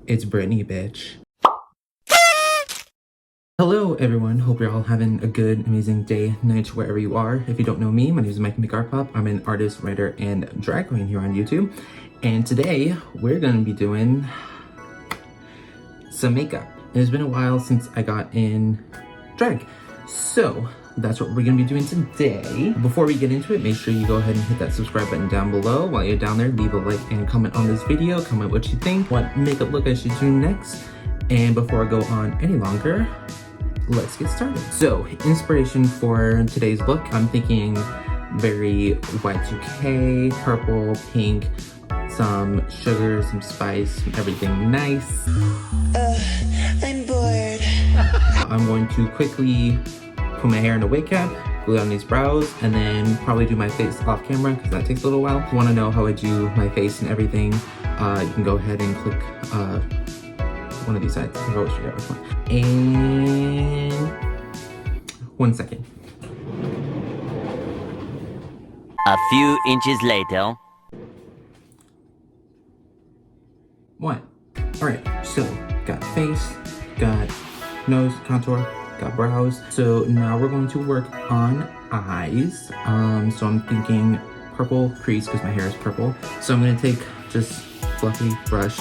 It's Brittany, bitch. Hello everyone, hope you're all having a good, amazing day, night, wherever you are. If you don't know me, my name is Mikey Pop. I'm an artist, writer, and drag queen here on YouTube. And today, we're gonna be doing some makeup. It's been a while since I got in drag. So, that's what we're gonna be doing today. Before we get into it, make sure you go ahead and hit that subscribe button down below. While you're down there, leave a like and comment on this video. Comment what you think, what makeup look I should do next. And before I go on any longer, let's get started. So, inspiration for today's look, I'm thinking very Y2K, purple, pink, some sugar, some spice, everything nice. I'm bored. I'm going to quickly put my hair in a wig cap, glue on these brows, and then probably do my face off camera because that takes a little while. If you want to know how I do my face and everything, you can go ahead and click one of these sides. I always forget which one. And 1 second. A few inches later. What? Alright, so got face, got nose contour, got brows. So now we're going to work on eyes. So I'm thinking purple crease because my hair is purple. So I'm gonna take just fluffy brush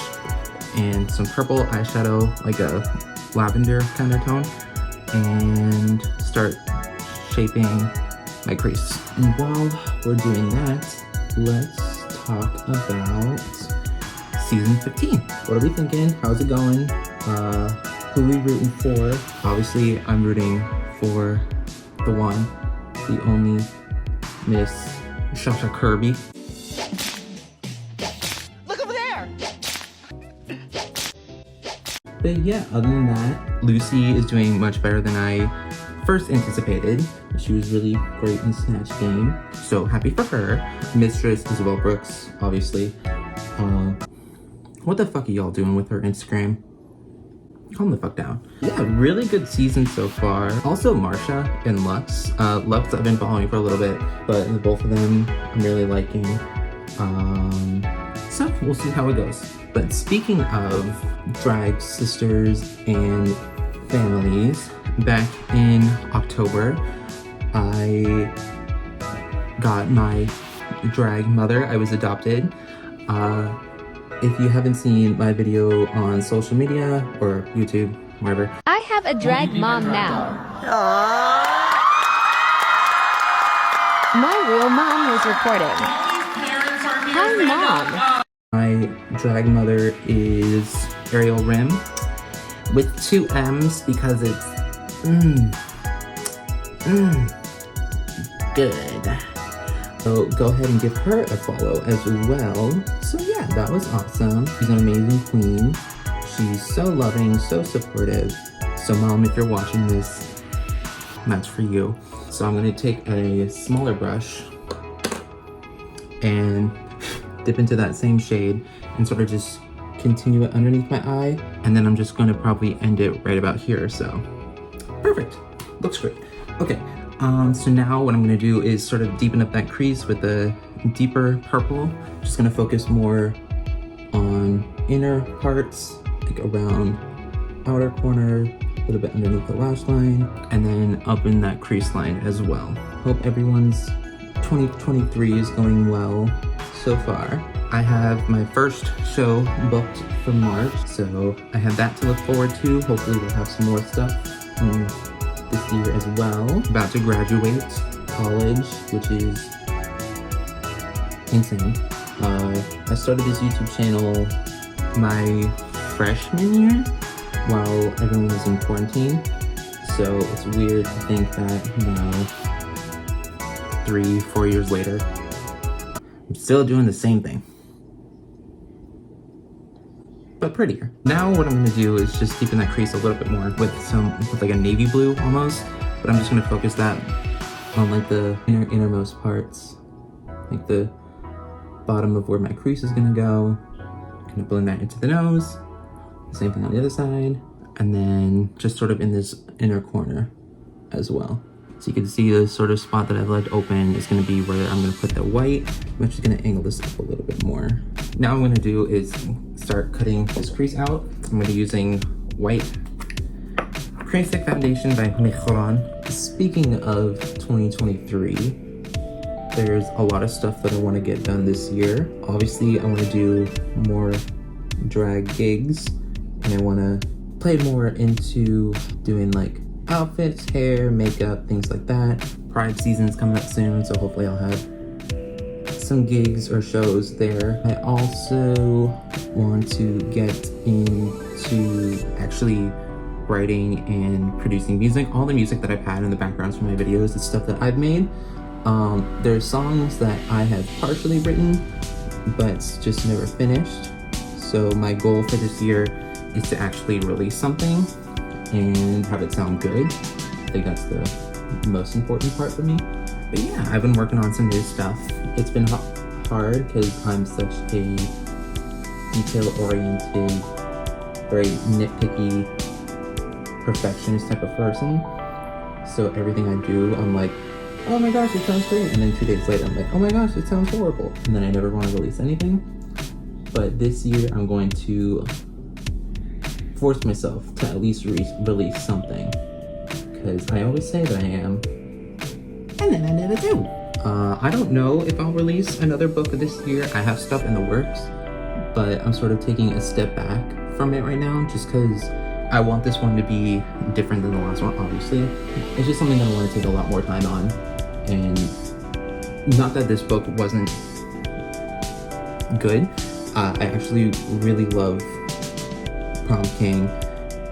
and some purple eyeshadow, like a lavender kind of tone, and start shaping my crease. And while we're doing that, let's talk about season 15. What are we thinking? How's it going? Who are we rooting for? Obviously, I'm rooting for the one, the only Miss Shasha Kirby. Look over there! But yeah, other than that, Lucy is doing much better than I first anticipated. She was really great in Snatch Game, so happy for her. Mistress Isabel Brooks, obviously. What the fuck are y'all doing with her Instagram? Calm the fuck down. Yeah, really good season so far. Also Marsha and Lux. Lux I've been following for a little bit, but the both of them I'm really liking. So we'll see how it goes. But speaking of drag sisters and families, back in October, I got my drag mother. I was adopted. If you haven't seen my video on social media or YouTube, wherever. I have a drag mom now. My real mom was recording. Hi, Mom. My drag mother is Ariel Rim with 2 M's because it's good. So go ahead and give her a follow as well. So yeah, that was awesome. She's an amazing queen. She's so loving, so supportive. So Mom, if you're watching this, that's for you. So I'm gonna take a smaller brush and dip into that same shade and sort of just continue it underneath my eye. And then I'm just gonna probably end it right about here, so. Perfect, looks great. Okay. So now what I'm gonna do is sort of deepen up that crease with a deeper purple. Just gonna focus more on inner parts, like around outer corner, a little bit underneath the lash line, and then up in that crease line as well. Hope everyone's 2023 is going well so far. I have my first show booked for March, so I have that to look forward to. Hopefully we'll have some more stuff this year as well. About to graduate college, which is insane. I started this YouTube channel my freshman year while everyone was in quarantine. So it's weird to think that now, 3-4 years later, I'm still doing the same thing, but prettier. Now what I'm gonna do is just deepen that crease a little bit more with like a navy blue almost, but I'm just gonna focus that on like the innermost parts, like the bottom of where my crease is gonna go. Gonna blend that into the nose. Same thing on the other side, and then just sort of in this inner corner as well. So you can see the sort of spot that I've left open is going to be where I'm going to put the white. I'm just going to angle this up a little bit more. Now what I'm going to do is start cutting this crease out. I'm going to be using white cream stick foundation by Mikey. Speaking of 2023, there's a lot of stuff that I want to get done this year. Obviously, I want to do more drag gigs, and I want to play more into doing like outfits, hair, makeup, things like that. Pride season's coming up soon, so hopefully I'll have some gigs or shows there. I also want to get into actually writing and producing music. All the music that I've had in the backgrounds for my videos is stuff that I've made. There's songs that I have partially written, but just never finished. So my goal for this year is to actually release something and have it sound good. I think that's the most important part for me. But yeah, I've been working on some new stuff. It's been hard because I'm such a detail-oriented, very nitpicky, perfectionist type of person. So everything I do, I'm like, oh my gosh, it sounds great. And then 2 days later, I'm like, oh my gosh, it sounds horrible. And then I never want to release anything. But this year, I'm going to force myself to at least release something. Because I always say that I am, and then I never do. I don't know if I'll release another book this year. I have stuff in the works, but I'm sort of taking a step back from it right now just because I want this one to be different than the last one, obviously. It's just something that I want to take a lot more time on. And not that this book wasn't good. I actually really love Prom King,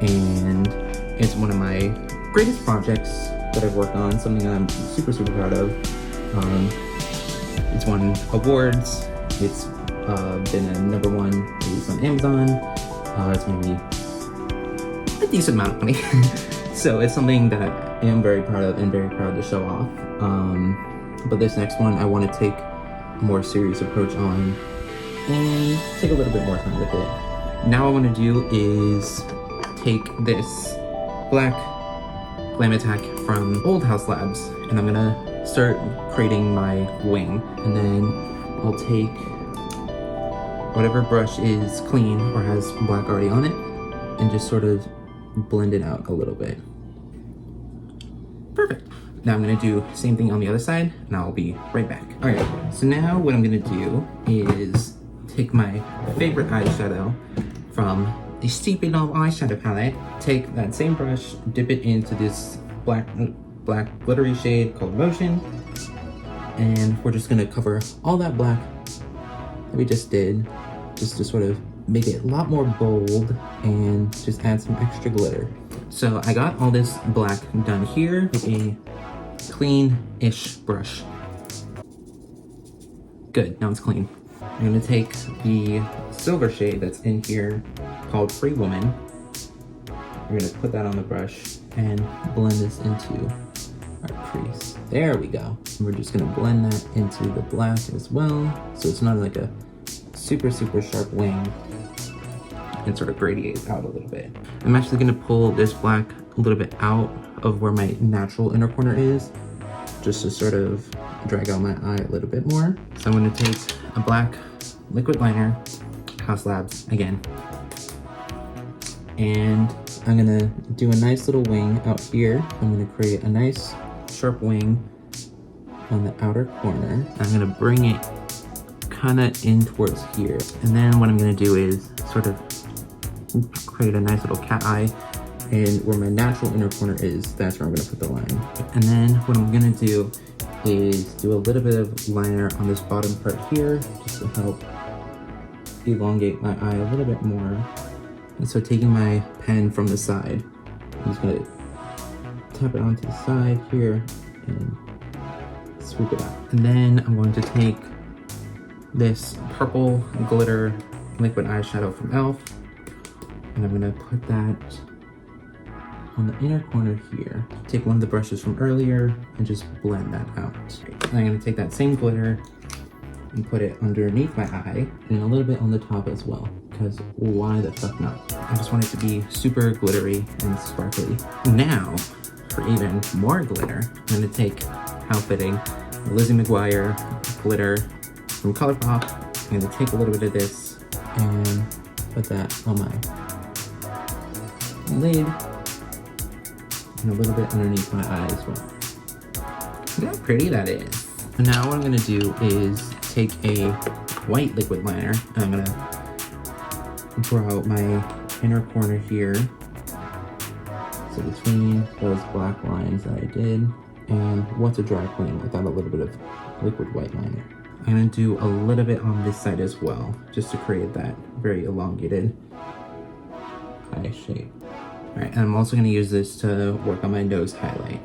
and it's one of my greatest projects that I've worked on, something that I'm super, super proud of. It's won awards. It's been a #1 release on Amazon. It's made me a decent amount of money. So it's something that I am very proud of and very proud to show off. But this next one, I want to take a more serious approach on and take a little bit more time with it. Now what I want to do is take this black Glam Attack from Old House Labs, and I'm gonna start creating my wing. And then I'll take whatever brush is clean or has black already on it and just sort of blend it out a little bit. Perfect. Now I'm gonna do the same thing on the other side, and I'll be right back. All right, so now what I'm gonna do is take my favorite eyeshadow from the Stupid Love eyeshadow palette, take that same brush, dip it into this black glittery shade called Motion, and we're just gonna cover all that black that we just did, just to sort of make it a lot more bold and just add some extra glitter. So I got all this black done here with a clean-ish brush. Good, now it's clean. I'm gonna take the silver shade that's in here called Free Woman. We're gonna put that on the brush and blend this into our crease. There we go. And we're just gonna blend that into the black as well, so it's not like a super, super sharp wing and sort of gradiates out a little bit. I'm actually gonna pull this black a little bit out of where my natural inner corner is, just to sort of drag out my eye a little bit more. So I'm gonna take a black liquid liner, House Labs again, and I'm gonna do a nice little wing out here. I'm gonna create a nice sharp wing on the outer corner. I'm gonna bring it kind of in towards here. And then what I'm gonna do is sort of create a nice little cat eye, and where my natural inner corner is, that's where I'm gonna put the line. And then what I'm gonna do is do a little bit of liner on this bottom part here, just to help elongate my eye a little bit more. And so taking my pen from the side, I'm just gonna tap it onto the side here and swoop it out. And then I'm going to take this purple glitter liquid eyeshadow from e.l.f. and I'm gonna put that on the inner corner here. Take one of the brushes from earlier and just blend that out. And I'm gonna take that same glitter and put it underneath my eye and a little bit on the top as well, because why the fuck not? I just want it to be super glittery and sparkly. Now, for even more glitter, I'm gonna take, how fitting, Lizzie McGuire glitter from ColourPop. I'm gonna take a little bit of this and put that on my lid and a little bit underneath my eye as well. Look how pretty that is. Now what I'm gonna do is take a white liquid liner and I'm gonna draw out my inner corner here. So between those black lines that I did and what's a dry queen without a little bit of liquid white liner. I'm gonna do a little bit on this side as well, just to create that very elongated eye shape. All right, and I'm also gonna use this to work on my nose highlight.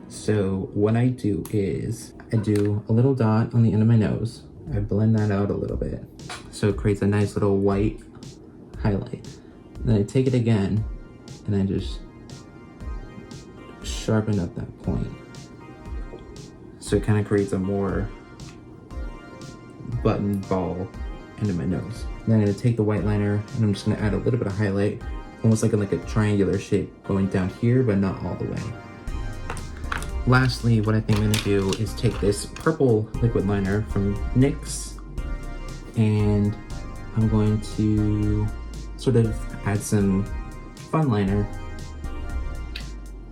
So what I do is I do a little dot on the end of my nose. I blend that out a little bit, so it creates a nice little white highlight. Then I take it again, and I just sharpen up that point. So it kind of creates a more button ball end of my nose. Then I'm gonna take the white liner and I'm just gonna add a little bit of highlight, almost like a triangular shape going down here, but not all the way. Lastly, what I think I'm gonna do is take this purple liquid liner from NYX and I'm going to sort of add some fun liner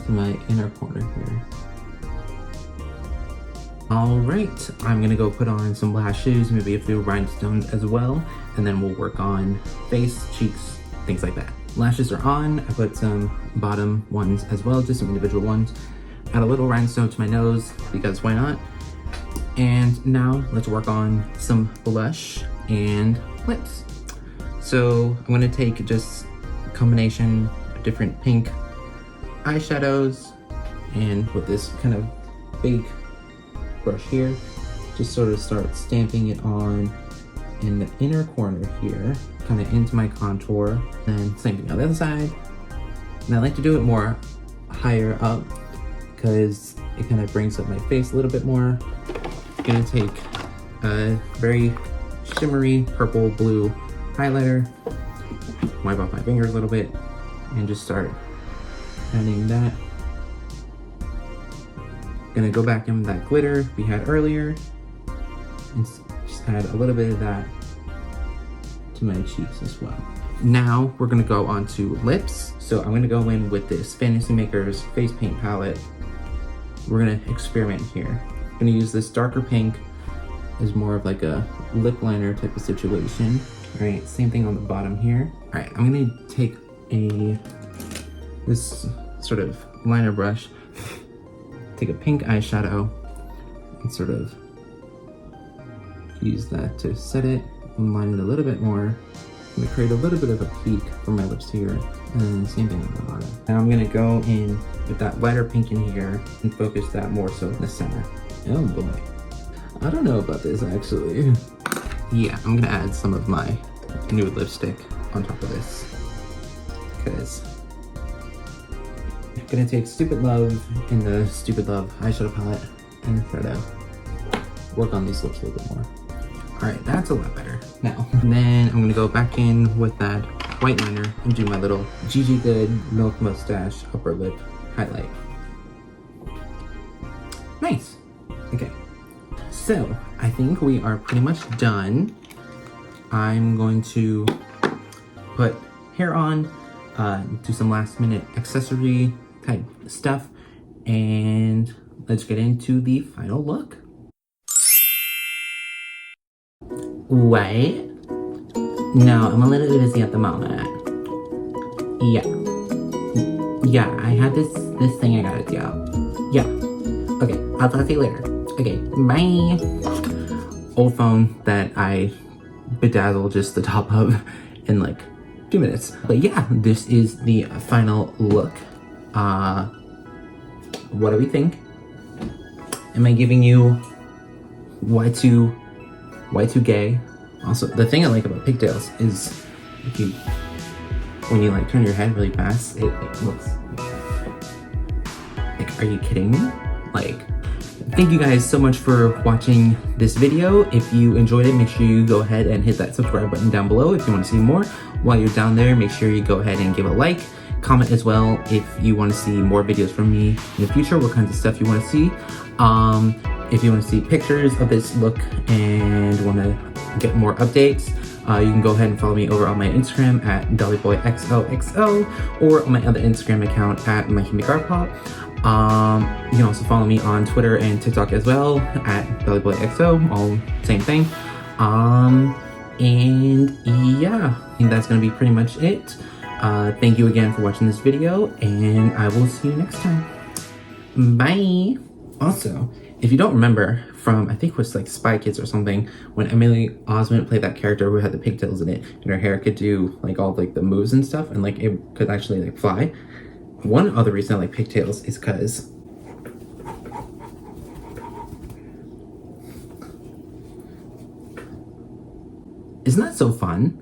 to my inner corner here. All right, I'm gonna go put on some lashes, maybe a few rhinestones as well, and then we'll work on face, cheeks, things like that. Lashes are on. I put some bottom ones as well, just some individual ones. Add a little rhinestone to my nose, because why not? And now let's work on some blush and lips. So I'm gonna take just a combination of different pink eyeshadows, and with this kind of big brush here, just sort of start stamping it on in the inner corner here, kind of into my contour. And same thing on the other side. And I like to do it more higher up because it kind of brings up my face a little bit more. I'm gonna take a very shimmery purple blue highlighter, wipe off my fingers a little bit, and just start adding that. Gonna go back in with that glitter we had earlier and just add a little bit of that to my cheeks as well. Now we're gonna go on to lips. So I'm gonna go in with this Fantasy Makers face paint palette. We're gonna experiment here. I'm gonna use this darker pink as more of like a lip liner type of situation. All right, same thing on the bottom here. All right, I'm gonna take this sort of liner brush, take a pink eyeshadow and sort of use that to set it and line it a little bit more. I'm gonna create a little bit of a peak for my lips here, and then same thing on the bottom. Now I'm gonna go in with that lighter pink in here and focus that more so in the center. Oh boy, I don't know about this actually. Yeah, I'm gonna add some of my nude lipstick on top of this, because I'm gonna take Stupid Love in the Stupid Love eyeshadow palette and try to work on these lips a little bit more. All right, that's a lot better now. And then I'm gonna go back in with that white liner and do my little Gigi Good Milk Mustache upper lip highlight. Nice. Okay, so I think we are pretty much done. I'm going to put hair on, do some last minute accessory type stuff, and let's get into the final look. Wait. No, I'm a little bit busy at the moment. Yeah, I had this thing I gotta do. Yeah. Okay, I'll talk to you later. Okay, bye. Old phone that I bedazzled just the top of in like 2 minutes. But yeah, this is the final look. What do we think? Am I giving you Y2K? Also, the thing I like about pigtails is when you like turn your head really fast, it looks like, are you kidding me? Like, thank you guys so much for watching this video. If you enjoyed it, make sure you go ahead and hit that subscribe button down below if you want to see more. While you're down there, make sure you go ahead and give a like. Comment as well if you want to see more videos from me in the future, what kinds of stuff you want to see. If you want to see pictures of this look and want to get more updates, You can go ahead and follow me over on my Instagram at dollyboyxoxo or on my other Instagram account at Mikey. You can also follow me on Twitter and TikTok as well at dollyboyxo, all same thing. And yeah, I think that's gonna be pretty much it. Thank you again for watching this video, and I will see you next time. Bye. Also, if you don't remember from, I think it was like Spy Kids or something, when Emily Osment played that character who had the pigtails in it, and her hair could do like all like the moves and stuff, and like it could actually like fly. One other reason I like pigtails is because isn't that so fun?